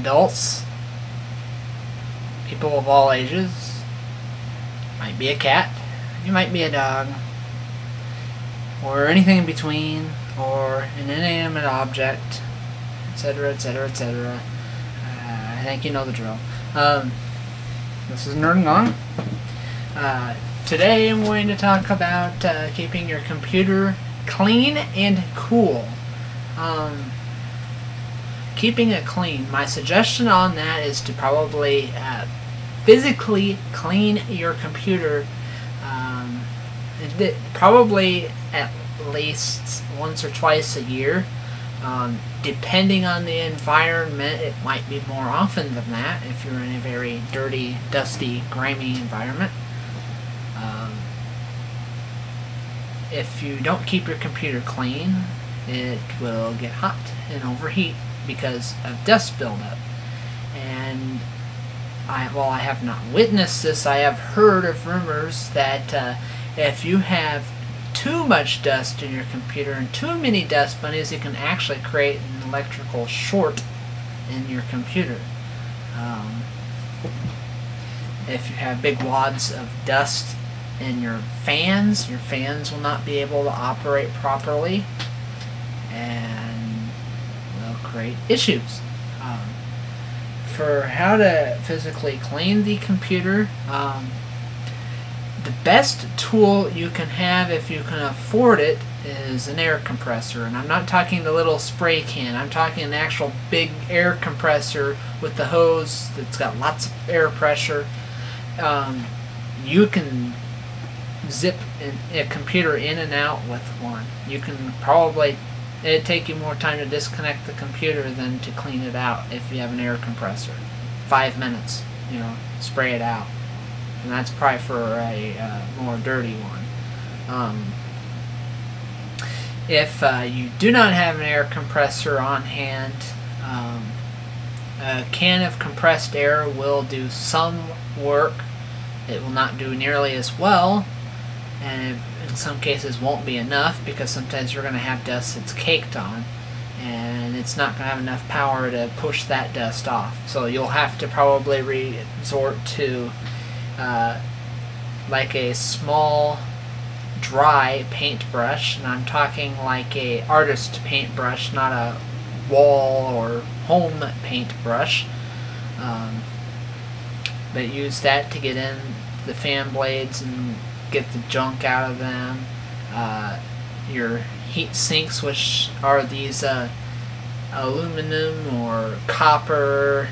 adults, people of all ages, might be a cat, you might be a dog, or anything in between, or an inanimate object, etc., etc., etc. I think you know the drill. This is Nerding On. Today I'm going to talk about keeping your computer clean and cool. Keeping it clean. My suggestion on that is to probably physically clean your computer probably at least once or twice a year. Depending on the environment, it might be more often than that if you're in a very dirty, dusty, grimy environment. If you don't keep your computer clean, it will get hot and overheat because of dust buildup. And while I have not witnessed this, I have heard of rumors that if you have too much dust in your computer and too many dust bunnies, it can actually create an electrical short in your computer. If you have big wads of dust in your fans will not be able to operate properly and will create issues. For how to physically clean the computer, the best tool you can have, if you can afford it, is an air compressor. And I'm not talking the little spray can. I'm talking an actual big air compressor with the hose that's got lots of air pressure. You can zip a computer in and out with one. You can probably, it'd take you more time to disconnect the computer than to clean it out if you have an air compressor. 5 minutes, spray it out. And that's probably for a more dirty one. If you do not have an air compressor on hand, a can of compressed air will do some work. It will not do nearly as well, and in some cases won't be enough, because sometimes you're going to have dust that's caked on, and it's not going to have enough power to push that dust off. So you'll have to probably resort to like a small dry paintbrush, and I'm talking like a artist paintbrush, not a wall or home paintbrush. But use that to get in the fan blades and get the junk out of them. Your heat sinks, which are these aluminum or copper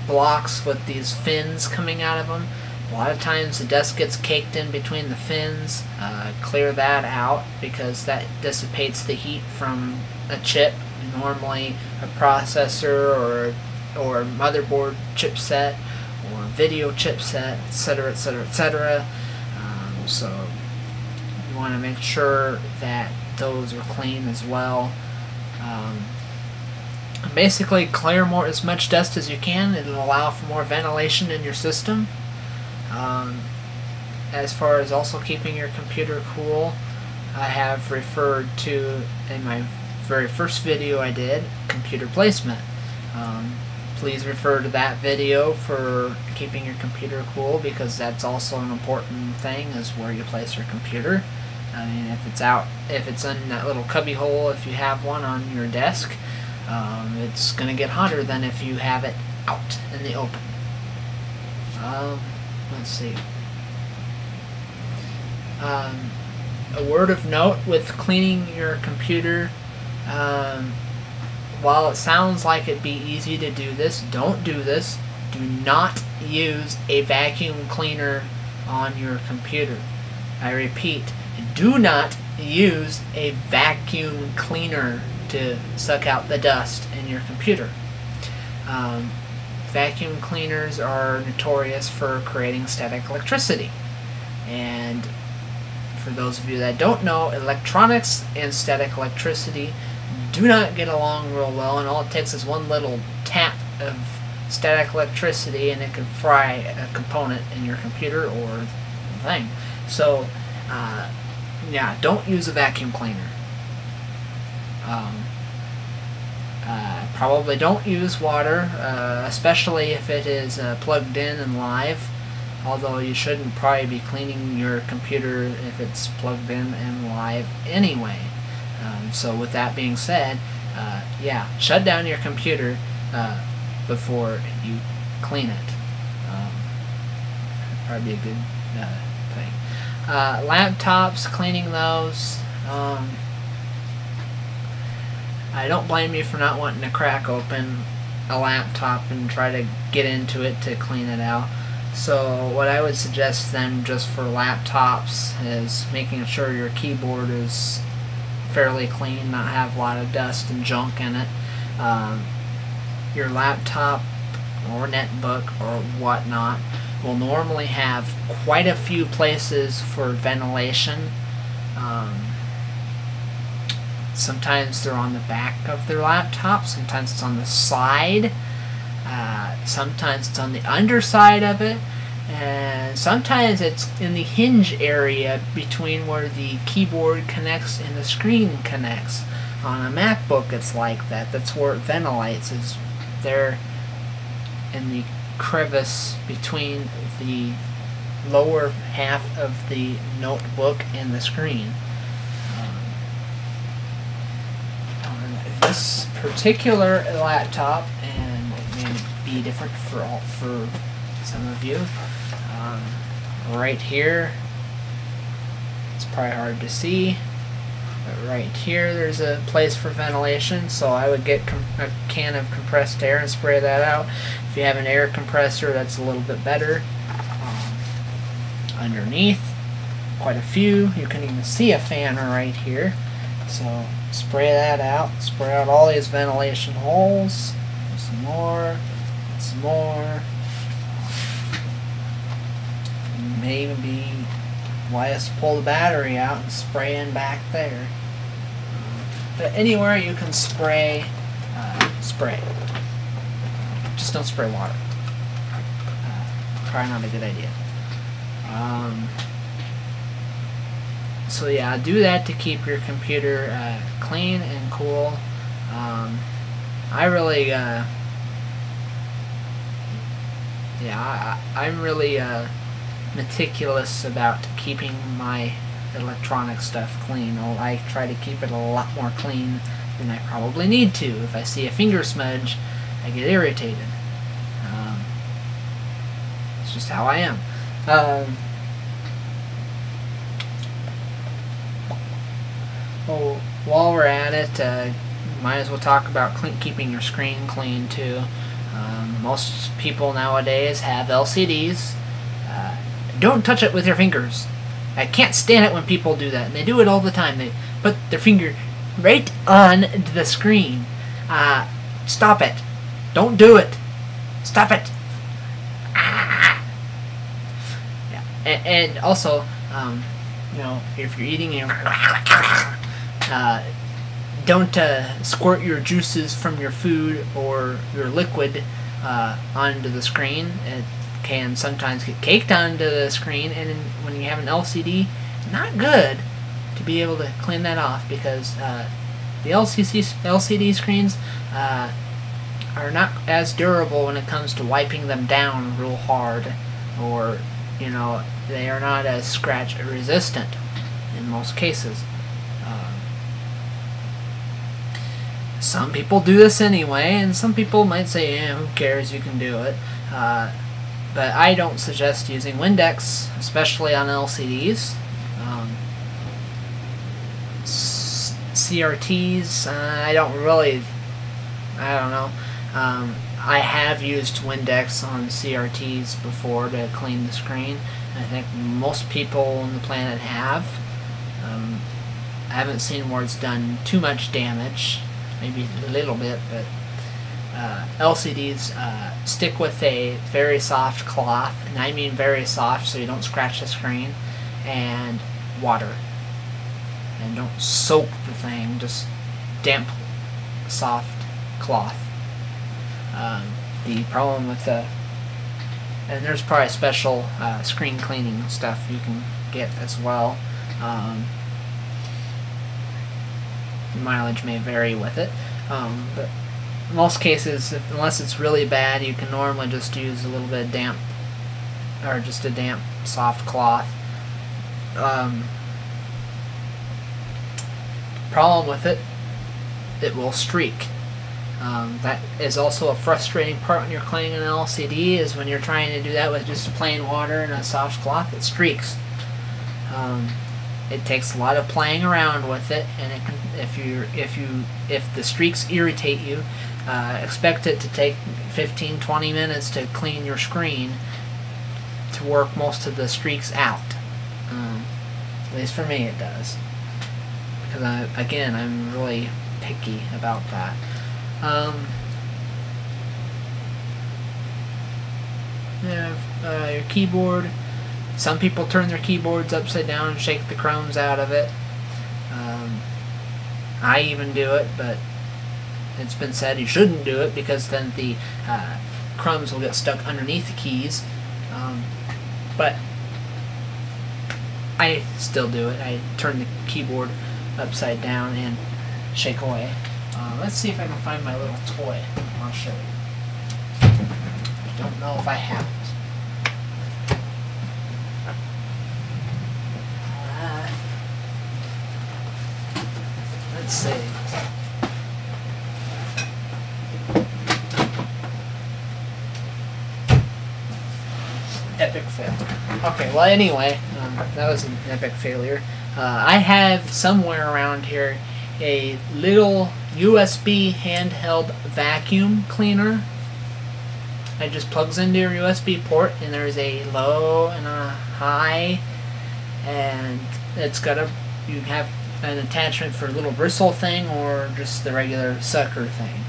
blocks with these fins coming out of them. A lot of times the dust gets caked in between the fins. Clear that out, because that dissipates the heat from a chip, normally a processor or motherboard chipset or video chipset, etc., etc., etc. So you want to make sure that those are clean as well. Basically, clear as much dust as you can. It'll allow for more ventilation in your system. As far as also keeping your computer cool, I have referred to, in my very first video I did, computer placement. Please refer to that video for keeping your computer cool, because that's also an important thing, is where you place your computer. I mean, if it's in that little cubby hole, if you have one on your desk, it's going to get hotter than if you have it out in the open. Let's see. A word of note with cleaning your computer, while it sounds like it'd be easy to do this, don't do this. Do not use a vacuum cleaner on your computer. I repeat, do not use a vacuum cleaner to suck out the dust in your computer. Vacuum cleaners are notorious for creating static electricity. And for those of you that don't know, electronics and static electricity do not get along real well, and all it takes is one little tap of static electricity and it can fry a component in your computer or thing. So yeah, don't use a vacuum cleaner. Probably don't use water, especially if it is plugged in and live, although you shouldn't probably be cleaning your computer if it's plugged in and live anyway. So with that being said, yeah, shut down your computer before you clean it. Probably be a good thing. Laptops, cleaning those. I don't blame you for not wanting to crack open a laptop and try to get into it to clean it out. So what I would suggest then, just for laptops, is making sure your keyboard is fairly clean, not have a lot of dust and junk in it. Your laptop or netbook or whatnot will normally have quite a few places for ventilation. Sometimes they're on the back of their laptop, sometimes it's on the side, sometimes it's on the underside of it, and sometimes it's in the hinge area between where the keyboard connects and the screen connects. On a MacBook it's like that. That's where it ventilates, is there in the crevice between the lower half of the notebook and the screen. This particular laptop, and it may be different for some of you, right here, it's probably hard to see, but right here there's a place for ventilation, so I would get a can of compressed air and spray that out. If you have an air compressor, that's a little bit better. Underneath, quite a few. You can even see a fan right here, so spray that out. Spray out all these ventilation holes. Some more. Some more. Maybe why just pull the battery out and spray in back there. But anywhere you can spray, spray. Just don't spray water. Probably not a good idea. So yeah, do that to keep your computer clean and cool. I really, I'm really meticulous about keeping my electronic stuff clean. I try to keep it a lot more clean than I probably need to. If I see a finger smudge, I get irritated. It's just how I am. Well, while we're at it, might as well talk about keeping your screen clean too. Most people nowadays have LCDs. Don't touch it with your fingers. I can't stand it when people do that, and they do it all the time. They put their finger right on the screen. Stop it. Don't do it. Stop it. Yeah. And also, you know, if you're eating, don't squirt your juices from your food or your liquid onto the screen. It can sometimes get caked onto the screen, and when you have an LCD, not good to be able to clean that off, because the LCD screens are not as durable when it comes to wiping them down real hard, or, you know, they are not as scratch resistant in most cases. Some people do this anyway, and some people might say, yeah, who cares, you can do it. But I don't suggest using Windex, especially on LCDs. CRTs, I don't know. I have used Windex on CRTs before to clean the screen. I think most people on the planet have. I haven't seen where it's done too much damage. Maybe a little bit, but LCDs stick with a very soft cloth, and I mean very soft, so you don't scratch the screen, and water. And don't soak the thing, just damp, soft cloth. The problem with and there's probably special screen cleaning stuff you can get as well. Mileage may vary with it, but in most cases, unless it's really bad, you can normally just use a little bit of damp, or just a damp soft cloth. Problem with it, it will streak. That is also a frustrating part when you're cleaning an LCD, is when you're trying to do that with just plain water and a soft cloth, it streaks. It takes a lot of playing around with it, and it can, if the streaks irritate you, expect it to take 15-20 minutes to clean your screen to work most of the streaks out. At least for me it does, because I'm really picky about that. Your keyboard. Some people turn their keyboards upside down and shake the crumbs out of it. I even do it, but it's been said you shouldn't do it because then the crumbs will get stuck underneath the keys. But I still do it. I turn the keyboard upside down and shake away. Let's see if I can find my little toy. I'll show you. I don't know if I have it. Let's see. Epic fail. Okay, well anyway, that was an epic failure. I have somewhere around here a little USB handheld vacuum cleaner. It just plugs into your USB port, and there's a low and a high, and it's got you have an attachment for a little bristle thing or just the regular sucker thing.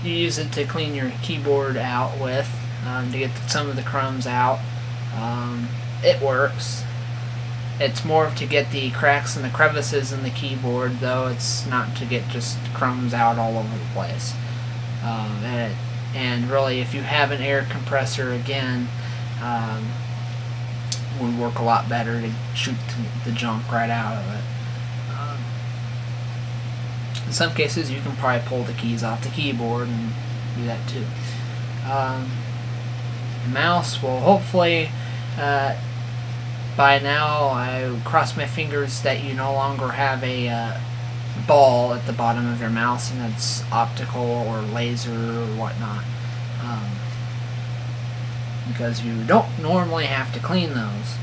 You use it to clean your keyboard out with, to get some of the crumbs out. It works. It's more to get the cracks and the crevices in the keyboard, though. It's not to get just crumbs out all over the place. And really, if you have an air compressor, again, would work a lot better to shoot the junk right out of it. In some cases, you can probably pull the keys off the keyboard and do that too. The mouse will hopefully, by now, I cross my fingers that you no longer have a ball at the bottom of your mouse, and it's optical or laser or whatnot. Because you don't normally have to clean those.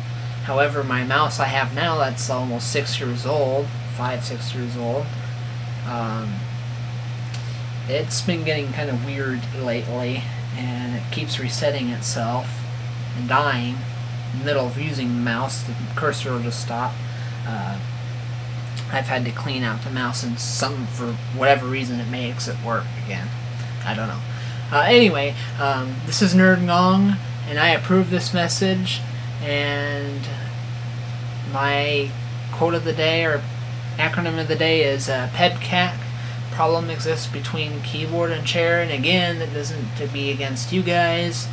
However, my mouse I have now, that's almost 6 years old, 5-6 years old, it's been getting kind of weird lately, and it keeps resetting itself and dying in the middle of using the mouse. The cursor will just stop. I've had to clean out the mouse, and for whatever reason it makes it work again. I don't know. Anyway, this is NerdGong, and I approve this message, and my quote of the day, or acronym of the day, is PEBCAC. Problem exists between keyboard and chair, and again, that isn't to be against you guys.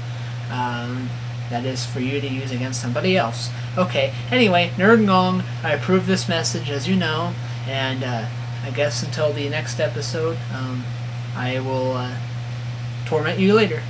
That is for you to use against somebody else. Okay, anyway, NerdGong, I approve this message, as you know, and I guess until the next episode, I will torment you later.